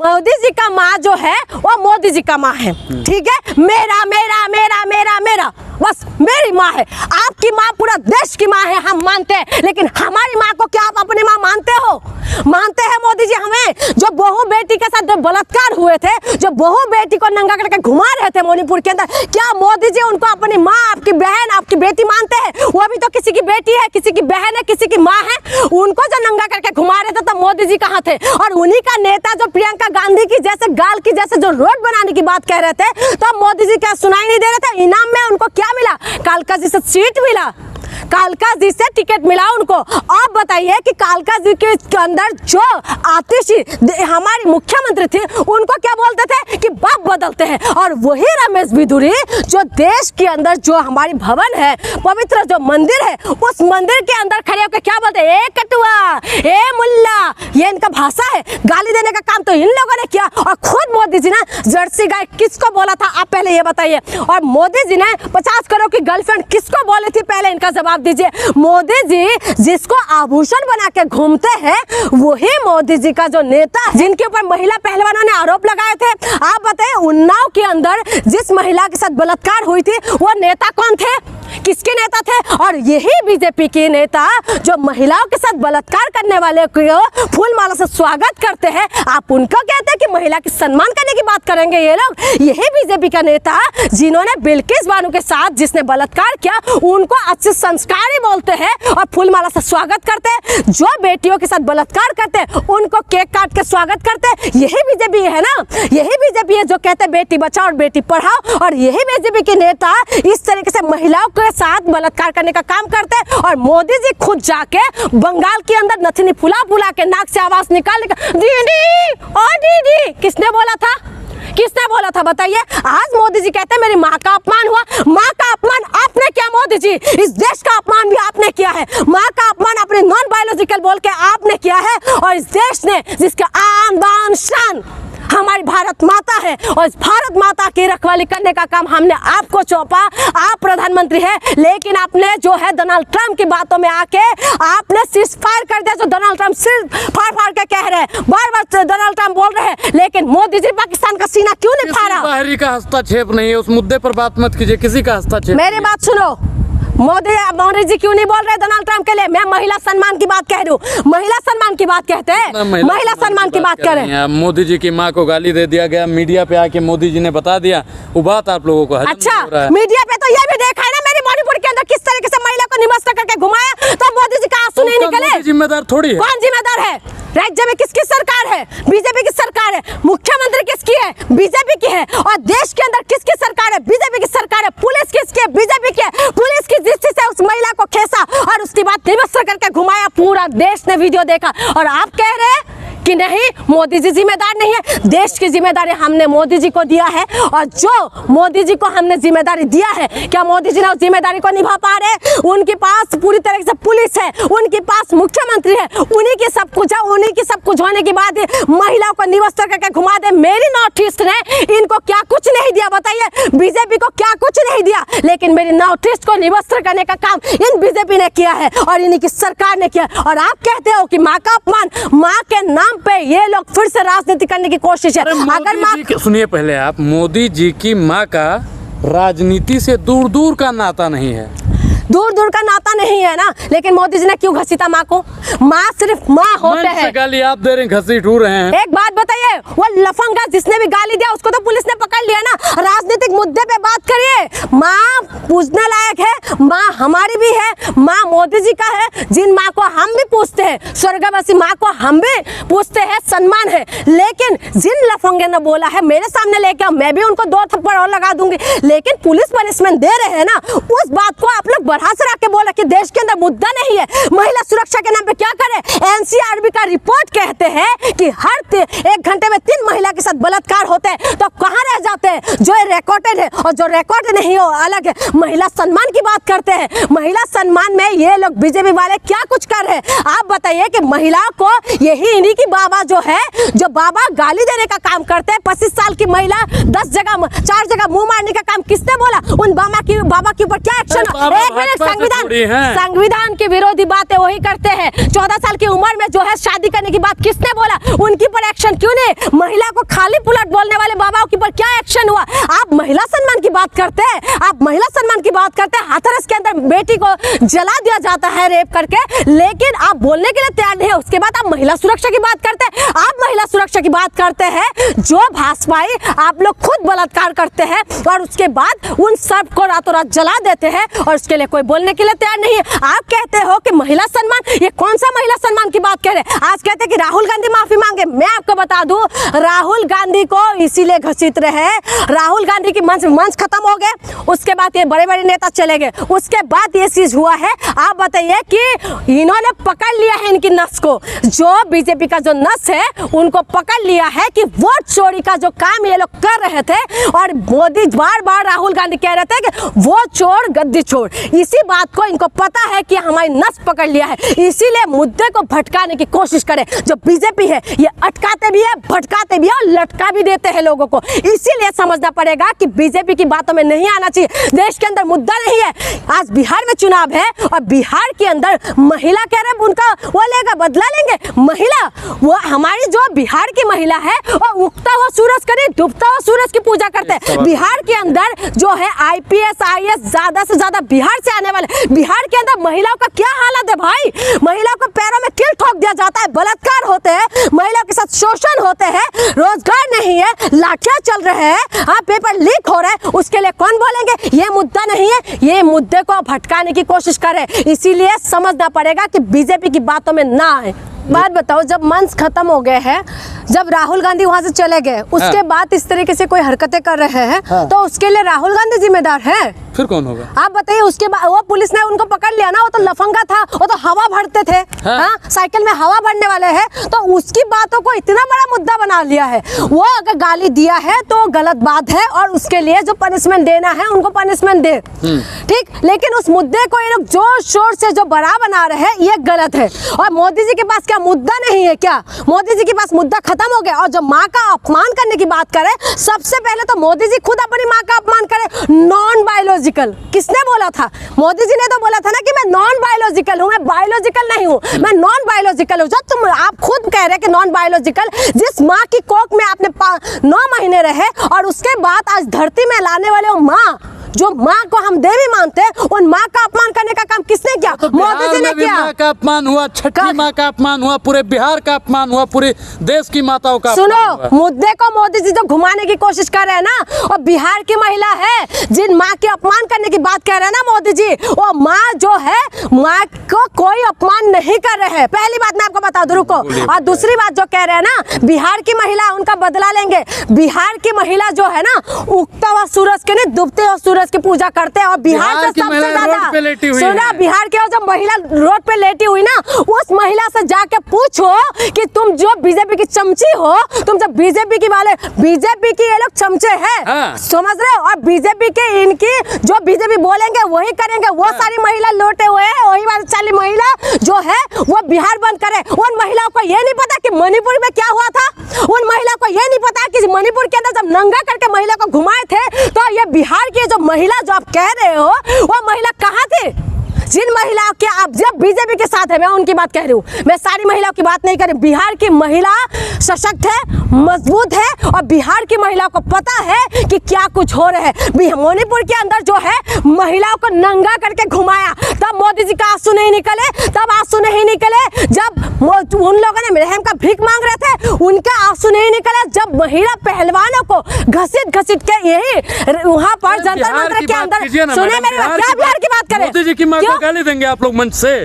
मोदी जी का माँ जो है वो मोदी जी का माँ है, ठीक है। मेरा मेरा मेरा मेरा मेरा बस मेरी माँ है। आपकी माँ पूरा देश की माँ है, हम मानते हैं, लेकिन हमारी माँ को क्या आप अपनी माँ मानते हो? मानते हैं मोदी जी हमें? जो बहू बेटी के साथ जो बलात्कार हुए थे, जो बहू बेटी को नंगा करके घुमा रहे थे मणिपुर के अंदर, क्या मोदी जी उनको अपनी माँ, आपकी बहन, आपकी बेटी मानते हैं? वो भी तो किसी की बेटी है, किसी की बहन है, किसी की माँ है। उनको जो नंगा करके घुमा रहे थे तो मोदी जी कहाँ थे? और उन्हीं का नेता जो प्रियंका गांधी की जैसे गाल की जैसे जो रोड बनाने की बात कह रहे थे, तो मोदी जी क्या सुनाई नहीं दे रहे थे? इनाम में उनको क्या मिला? कालका जी से सीट मिला, कालका जी से टिकट मिला उनको। आप बताइए कि कालका जी के अंदर जो आतिशी हमारी मुख्यमंत्री थी, उनको क्या बोलते थे कि बाप बदलते हैं। और वही रमेश बिधूरी जो देश के अंदर जो हमारी भवन है, पवित्र जो मंदिर है, उस मंदिर के अंदर खड़े होकर क्या बोलते हैं? ए कटुआ, ए मुल्ला, ये इनका भाषा है। गाली देने का काम तो इन लोगों ने किया। और खुद मोदी जी ने जर्सी गाय किसको बोला था, आप पहले ये बताइए। और मोदी जी ने 50 करोड़ की गर्लफ्रेंड किसको बोली थी, पहले इनका जवाब दीजिए। मोदी जी जिसको आभूषण बना के घूमते हैं, वही मोदी जी का जो नेता, जिनके ऊपर महिला पहलवानों ने आरोप लगाए थे। आप बताइए, उन्नाव के अंदर जिस महिला के साथ बलात्कार हुई थी, वो नेता कौन थे, किसके नेता थे? और यही बीजेपी के नेता जो महिलाओं के साथ बलात्कार करने वाले को फूलमाला से स्वागत करते हैं, आप उनको कहते हैं कि महिला की सम्मान करने की बात करेंगे ये लोग? यही बीजेपी का नेता जिन्होंने बिल्किस बानो के साथ जिसने बलात्कार किया, उनको अच्छे संस्कारी बोलते हैं और फूलमाला से स्वागत करते हैं। जो बेटियों के साथ बलात्कार करते हैं, उनको केक काट के स्वागत करते हैं। यही बीजेपी है ना, यही बीजेपी है जो कहते हैं बेटी बचाओ और बेटी पढ़ाओ। और यही बीजेपी के नेता इस तरीके से महिलाओं के साथ बलात्कार करने का काम करते हैं। और मोदी जी खुद जाके बंगाल के अंदर नथनी फुला फुला के नाक से आवाज निकाल के दीदी ओ दीदी, किसने बोला था, किसने बोला था बताइए? आज मोदी जी कहते हैं मेरी माँ का अपमान हुआ। माँ का अपमान आपने किया मोदी जी, इस देश का अपमान भी आपने किया है। माँ का अपमान अपने नॉन बायोलॉजिकल बोल के आपने किया है। और इस देश ने जिसका आन बान शान हमारी भारत माता है, और इस भारत माता की रखवाली करने का काम हमने आपको सौंपा। आप प्रधानमंत्री हैं, लेकिन आपने जो है डोनाल्ड ट्रंप की बातों में आके आपने सीज फायर कर दिया। जो डोनाल्ड ट्रंप सिर फाड़ फाड़ के कह रहे हैं, बार बार डोनाल्ड ट्रंप बोल रहे हैं, लेकिन मोदी जी पाकिस्तान का सीना क्यों नहीं फाड़ा? बाहरी का हस्तक्षेप नहीं है, उस मुद्दे पर बात मत कीजिए, किसी का हस्तक्षेप। मेरी बात सुनो, मोदी जी क्यों नहीं बोल रहे डोनाल्ड ट्रंप के लिए? मैं महिला सम्मान की बात कह रही हूँ, महिला सम्मान की बात कहते हैं, महिला सम्मान की बात कर रहे हैं। मोदी जी की माँ को गाली दे दिया गया, मीडिया पे आके मोदी जी ने बता दिया, वो बात आप लोगों को अच्छा, मीडिया पे तो ये भी देखा है ना मेरी मणिपुर के अंदर किस तरीके से महिला को निमस्ते करके घुमाया, तो मोदी जी का आंसू नहीं निकले? जिम्मेदार थोड़ी है। कौन जिम्मेदार है? राज्य में किसकी सरकार है? बीजेपी की सरकार है। मुख्यमंत्री किसकी है? बीजेपी की है। और देश के अंदर किसकी सरकार है? बीजेपी की सरकार है। पुलिस किसकी है? बीजेपी की है। पुलिस की दृष्टि से उस महिला को खेसा और उसके बाद निमस्ते करके घुमाया, पूरा देश ने वीडियो देखा। और आप कह रहे हैं कि नहीं मोदी जी जिम्मेदार नहीं है? देश की जिम्मेदारी हमने मोदी जी को दिया है, और जो मोदी जी को हमने जिम्मेदारी दिया है, क्या मोदी जी ने उस जिम्मेदारी को निभा पा रहे? उनके पास पूरी तरह से पुलिस है, उनके पास मुख्यमंत्री है, उन्हीं की सब कुछ है, उन्हीं की सब कुछ होने के बाद महिलाओं को निमस्ते करके घुमा दे। मेरी नॉर्थ ईस्ट ने इनको क्या कुछ नहीं दिया बताइए? बीजेपी को क्या कुछ नहीं दिया, लेकिन मेरी नॉर्थ ईस्ट को निमस्ते करने का काम इन बीजेपी ने किया है और इन्हीं की सरकार ने किया। और आप कहते हो कि माँ का अपमान, माँ के नाम पे ये लोग फिर से राजनीति करने की कोशिश है। अगर माँ, सुनिए पहले आप, मोदी जी की माँ का राजनीति से दूर दूर का नाता नहीं है, दूर दूर का नाता नहीं है ना, लेकिन मोदी जी ने क्यों घसीटा माँ को? माँ सिर्फ माँ होते हैं। गाली आप दे रहे हैं, घसीट रहे हैं। एक बात बताइए, वो लफंगा जिसने भी गाली दिया उसको तो पुलिस ने पकड़ लिया ना। राजनीतिक मुद्दे पे बात करिए। माँ पूछने लायक है, माँ हमारी भी है, माँ मोदी जी का है, जिन माँ को हम भी पूछते हैं, स्वर्गवासी माँ को हम भी पूछते हैं, सम्मान है। लेकिन जिन लफंगे ने बोला है मेरे सामने लेके, मैं भी उनको 2 थप्पड़ और लगा दूंगी, लेकिन पुलिस पनिशमेंट दे रहे हैं ना, उस बात को आप लोग बढ़ा चढ़ा के बोला कि देश के अंदर मुद्दा नहीं है। महिला सुरक्षा के नाम पे क्या करे? एनसीआरबी का रिपोर्ट कहते हैं कि हर 1 घंटे में 3 महिला के साथ बलात्कार होते हैं, तो कहां रह जाते हैं? जो रिकॉर्डेड है और जो रिकॉर्ड नहीं हो अलग है। महिला सम्मान की बात करते हैं, महिला सम्मान में ये लोग बीजेपी वाले क्या कुछ कर रहे हैं। आप बताइए कि महिला को यही इन्हीं की बाबा जो है, जो बाबा गाली देने का काम करते हैं। 25 साल की महिला 4 जगह मुंह मारने का काम किसने बोला? उन बाबा के ऊपर क्या एक्शन? एक मिनट, संविधान के विरोधी बातें वही करते हैं। 14 साल की उम्र में जो है शादी करने की बात किसने बोला? उनके ऊपर एक्शन क्यों नहीं? महिला को खाली पुलट बोलने वाले बाबाओं के ऊपर क्या एक्शन हुआ? आप महिला सम्मान की बात करते हैं, आप महिला सम्मान की बात करते हैं। हाथरस के अंदर बेटी को जला दिया जाता है रेप करके, लेकिन आप बोलने के लिए तैयार नहीं है। उसके बाद आप महिला सुरक्षा की बात करते हैं। आप महिला सुरक्षा की बात करते हैं, जो भाजपाई आप लोग खुद बलात्कार करते हैं और उसके बाद उन सब को रातों रात जला देते हैं और उसके लिए कोई बोलने के लिए तैयार नहीं है। आप कहते हो कि महिला सम्मान, ये कौन सा महिला सम्मान की बात कह रहे हैं? आज कहते हैं कि राहुल गांधी माफी मांगे। मैं आपको बता दूं, राहुल गांधी को इसीलिए घसीट रहे हैं। राहुल गांधी की मंच खत्म हो गए, उसके बाद ये बड़े बड़े नेता चले गए, उसके बाद ये चीज हुआ है। आप बताइए कि इन्होंने पकड़ लिया है इनकी नस को, जो बीजेपी का जो नस है उनको पकड़ लिया है कि वोट चोरी का जो काम ये लोग कर रहे थे। और मोदी बार बार राहुल गांधी कह रहे थे कि वोट चोर गद्दी चोर। इसी बात को इनको पता है कि हमारी नस पकड़ लिया है, इसीलिए मुद्दे को भटकाने की कोशिश करें। जो बीजेपी है ये अटकाते भी है, भटकाते भी है और लटका भी देते हैं लोगों को। इसीलिए समझना पड़ेगा कि बीजेपी की बातों में नहीं आना चाहिए। देश के अंदर मुद्दा नहीं है। आज बिहार में चुनाव है और बिहार के अंदर महिला कह रहे उनका वो लेगा, बदला लेंगे। महिला, वो हमारी जो बिहार की महिला है वो उगता हुआ सूरज का नहीं, डूबता हुआ सूरज की पूजा करते हैं। बिहार के अंदर जो है IPS IAS ज्यादा से ज्यादा बिहार से आने वाले। बिहार के अंदर महिलाओं का क्या हालत है भाई? महिलाओं को पैरों में कील ठोक दिया जाता है, बलात्कार होते हैं, महिलाओं के साथ शोषण होते हैं, रोजगार नहीं है, लाठियां चल रहे हैं, पेपर लीक हो रहा है। उसके लिए कौन बोलेंगे? ये मुद्दा नहीं है, ये मुद्दे को भटकाने की कोशिश कर रहे हैं। इसीलिए समझना पड़ेगा कि बीजेपी की बातों में ना आए। बात बताओ, जब मंच खत्म हो गए हैं, जब राहुल गांधी वहां से चले गए, उसके बाद इस तरीके से कोई हरकतें कर रहे हैं, तो उसके लिए राहुल गांधी जिम्मेदार है? फिर कौन होगा? आप बताइए। उसके बाद वो पुलिस ने उनको पकड़ लिया ना, वो तो लफंगा था, वो तो हवा भरते थे। हाँ? साइकिल में हवा भरने वाले हैं, तो उसकी बातों को इतना बड़ा मुद्दा बना लिया है। वो अगर गाली दिया है तो गलत बात है और उसके लिए जो पनिशमेंट देना है उनको पनिशमेंट दे, ठीक। लेकिन उस मुद्दे को ये लोग जोर शोर से जो बड़ा बना रहे हैं, ये गलत है। और मोदी जी के पास क्या मुद्दा नहीं है क्या? मोदी जी के पास मुद्दा खत्म हो गया। और जब माँ का अपमान करने की बात करें, सबसे पहले तो मोदी जी खुद अपनी माँ का अपमान करें। नॉन बायोलॉजिकल किसने बोला था? मोदी जी ने तो बोला था ना कि मैं नॉन बायोलॉजिकल हूँ, मैं बायोलॉजिकल नहीं हूँ, मैं नॉन बायोलॉजिकल हूँ। जब तुम आप खुद कह रहे कि नॉन बायोलॉजिकल, जिस माँ की कोख में आपने 9 महीने रहे और उसके बाद आज धरती में लाने वाले हो माँ, जो माँ को हम देवी मानते हैं, उन माँ का अपमान करने का काम किसने किया? तो मोदी जी ने किया। माँ का अपमान हुआ, छठी माँ का अपमान हुआ, पूरे बिहार का अपमान हुआ, पूरे देश की माताओं का सुनो, अपमान हुआ। मुद्दे को मोदी जी जो घुमाने की कोशिश कर रहे हैं ना, और बिहार की महिला है जिन माँ के अपमान करने की बात कह रहे हैं ना मोदी जी, वो माँ जो है, माँ को कोई अपमान नहीं कर रहे हैं। पहली बात मैं आपको बता दूं, रुको। और दूसरी बात जो कह रहे हैं ना, बिहार की महिला उनका बदला लेंगे। बिहार की महिला जो है ना, उगता हुआ सूरज के नहीं, डूबते हुए सूरज की पूजा करते हैं। और बिहार से सबसे ज्यादा सुना, बिहार के जब महिला रोड पे लेटी हुई ना, उस महिला से जाके पूछो कि तुम जो बीजेपी की चमची हो, तुम जब बीजेपी की वाले, बीजेपी की ये लोग चमचे हैं, समझ रहे हो? और बीजेपी के इनकी जो बीजेपी बोलेंगे वही करेंगे। वो सारी महिला लौटे हुए हैं, वही वाली सारी महिला जो है वो बिहार बंद करे। उन महिलाओं को ये नहीं पता कि मणिपुर में क्या हुआ था? उन महिला को ये नहीं पता कि मणिपुर के अंदर जब नंगा करके महिला को घुमाए थे, तो ये बिहार की जो महिला जो आप कह रहे हो, वो महिला कहाँ थी? जिन महिलाओं के आप जब बीजेपी के साथ है, मैं उनकी बात कह रही हूँ, मैं सारी महिलाओं की बात नहीं कर रही। बिहार की महिला सशक्त है, मजबूत है और बिहार की महिलाओं को पता है कि क्या कुछ हो रहा है। मणिपुर के अंदर जो है महिलाओं को नंगा करके घुमाया, तब मोदी जी का आंसू नहीं निकले, तब आंसू नहीं निकले जब उन लोगों ने रहम का भीख मांग रहे थे, उनका आंसू नहीं निकला जब महिला पहलवानों को घसीट घसीट के यही वहाँ पर जंतर मंतर के अंदर, सुने मेरी बात, क्या बिहार की बात करें? मोदी जी की माँ को गाली देंगे आप लोग मंच से?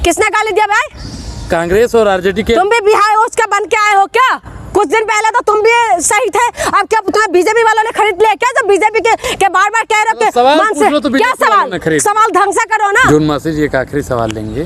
किसने गाली दिया भाई? कांग्रेस और आरजेडी के। तुम भी बिहार उसका बन के आए हो क्या? कुछ दिन पहले तो तुम भी सही थे, अब क्या तुम्हें बीजेपी वालों ने खरीद लिया क्या? जब बीजेपी के बार बार कह रहे हो तो क्या सवाल ढंग से करो ना। जून मासी जी एक आखिरी सवाल लेंगे।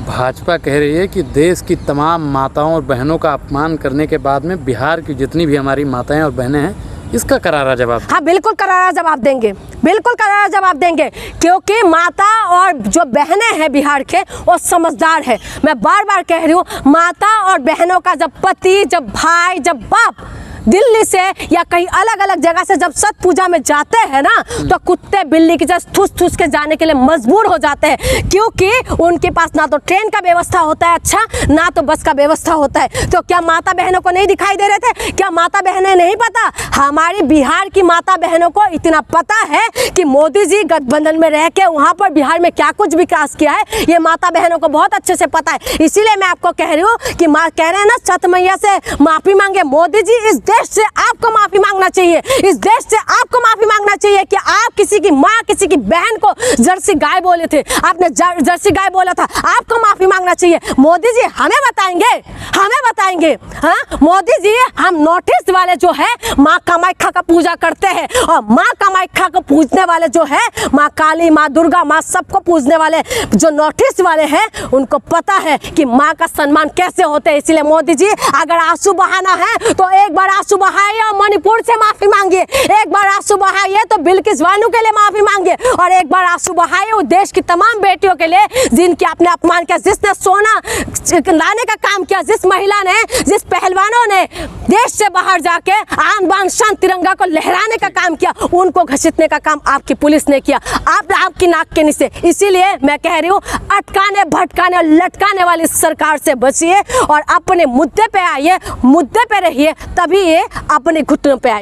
भाजपा कह रही है कि देश की तमाम माताओं और बहनों का अपमान करने के बाद में बिहार की जितनी भी हमारी माताएं और बहनें हैं, इसका करारा जवाब। हाँ बिल्कुल करारा जवाब देंगे, बिल्कुल करारा जवाब देंगे, क्योंकि माता और जो बहनें हैं बिहार के वो समझदार है। मैं बार बार कह रही हूँ, माता और बहनों का जब पति, जब भाई, जब बाप दिल्ली से या कहीं अलग अलग जगह से जब सत पूजा में जाते हैं ना, तो कुत्ते बिल्ली की जैसे ठूस ठूस के जाने के लिए मजबूर हो जाते हैं, क्योंकि उनके पास ना तो ट्रेन का व्यवस्था होता है अच्छा, ना तो बस का व्यवस्था होता है। तो क्या माता बहनों को नहीं दिखाई दे रहे थे? क्या माता बहनें नहीं पता? हमारी बिहार की माता बहनों को इतना पता है कि मोदी जी गठबंधन में रह के वहाँ पर बिहार में क्या कुछ विकास किया है, ये माता बहनों को बहुत अच्छे से पता है। इसीलिए मैं आपको कह रही हूँ कि कह रहे हैं ना, छठ मैया से माफी मांगे। मोदी जी, इस देश से आपको माफी मांगना चाहिए, इस देश से आपको माफी मांगना चाहिए कि आप किसी की माँ, किसी की बहन को जर्सी गाय बोले थे, आपने जर्सी गाय बोला था, आपको माफी मांगना चाहिए। मोदी जी हमें बताएंगे, हमें बताएंगे। हाँ मोदी जी, हम नॉर्थ ईस्ट वाले जो है माँ कामाख्या का पूजा करते हैं, और माँ कामाख्या को पूजने वाले जो है, माँ काली, माँ दुर्गा, माँ सबको पूजने वाले जो नॉर्थ ईस्ट वाले हैं, उनको पता है कि माँ का सम्मान कैसे होते हैं। इसलिए मोदी जी, अगर आंसू बहाना है तो एक बार आंसू बहाइए, मणिपुर से माफी मांगिए, एक बार आंसू बहाइए तो बिल्किस बानो के लिए माफी मांगिए, और एक बार आंसू बहाइए उस देश की तमाम बेटियों के लिए जिनके आपने अपमान किया, जिसने सोना लाने का काम किया, जिस महिला ने, जिस पहलवानों ने देश से बाहर जाके आन बान शान तिरंगा को लहराने का काम किया, उनको घसीटने का काम आपकी पुलिस ने किया, आपकी नाक के नीचे। इसीलिए मैं कह रही हूँ, अटकाने भटकाने और लटकाने वाली सरकार से बचिए और अपने मुद्दे पे आइए, मुद्दे पे रहिए, तभी ये अपने घुटनों पे आएंगे।